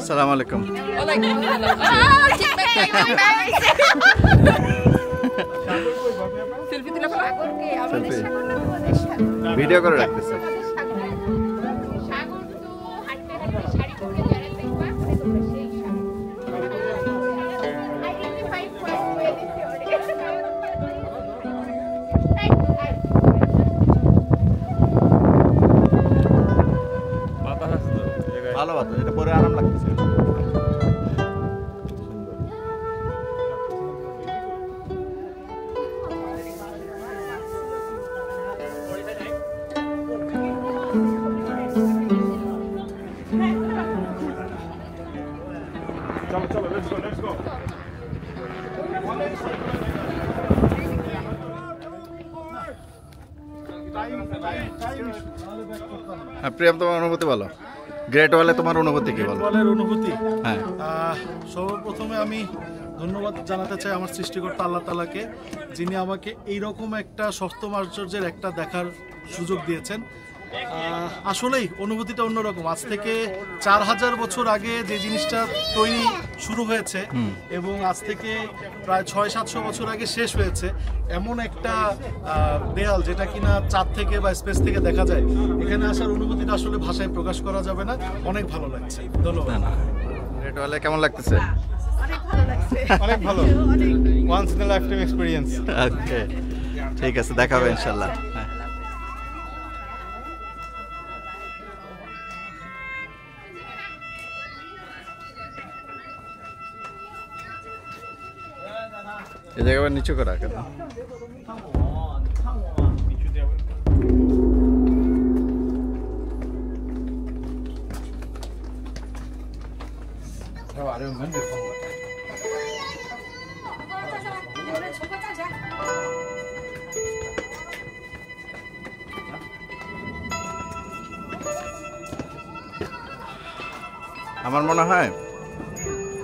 আসসালামু আলাইকুম। ভিডিও করে রাখতেছে। ভালো বাতাস, এটা পরে আরাম লাগতেছে। প্রিয়াম, তোমার অনুভূতি বলো। গ্রেট ওয়ালে তোমার অনুভূতি কি বলো? অনুভূতি, হ্যাঁ, সর্বপ্রথমে আমি ধন্যবাদ জানাতে চাই আমার সৃষ্টিকর্তা আল্লাহ তাআলাকে, যিনি আমাকে এইরকম একটা সপ্তম আশ্চর্যের একটা দেখার সুযোগ দিয়েছেন। আসলেই অনুভূতিটা অন্যরকম। আজ থেকে 4000 বছর আগে যে জিনিসটা তৈরি শুরু হয়েছে এবং আজ থেকে প্রায় 600-700 বছর আগে শেষ হয়েছে, এমন একটা দেয়াল যেটা কিনা চাঁদ থেকে বা স্পেস থেকে দেখা যায়, এখানে আসার অনুভূতিটা আসলে ভাষায় প্রকাশ করা যাবে না। অনেক ভালো লাগছে। ধন্যবাদ। গ্রেট ওয়ালে কেমন লাগতেছে? অনেক ভালো, once in a lifetime experience. Okay, ঠিক আছে, দেখা হবে ইনশাআল্লাহ। এই জায়গা নিচু করা কেন? আমার মনে হয়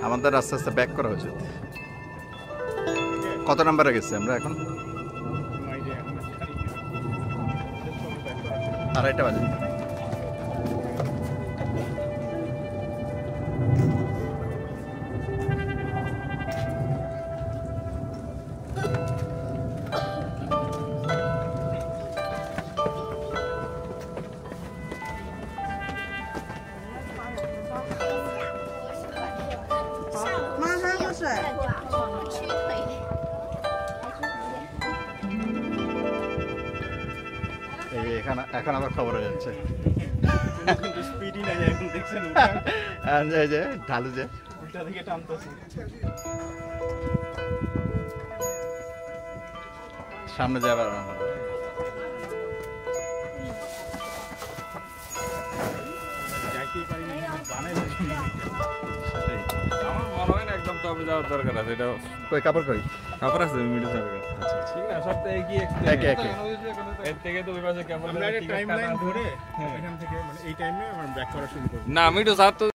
আমাদের আস্তে আস্তে ব্যাক করা উচিত। কত নাম্বারে গেছি আমরা এখন? 2:30 বাজে। এখন আবার খবর হয়ে যাচ্ছে। ঢালু যে সামনে যাবার দরকার আছে। এটা কই কাপড় কই কাপড় আছে মিডিয়া দরকার। আচ্ছা ঠিক আছে, সব তো একই একে এর থেকে তো ওই পাশে ক্যামেরা টাইমলাইন ধরে এখান থেকে মানে এই টাইমে আমরা ব্যাক করা শুরু করব। না মিডিয়া স্যার তো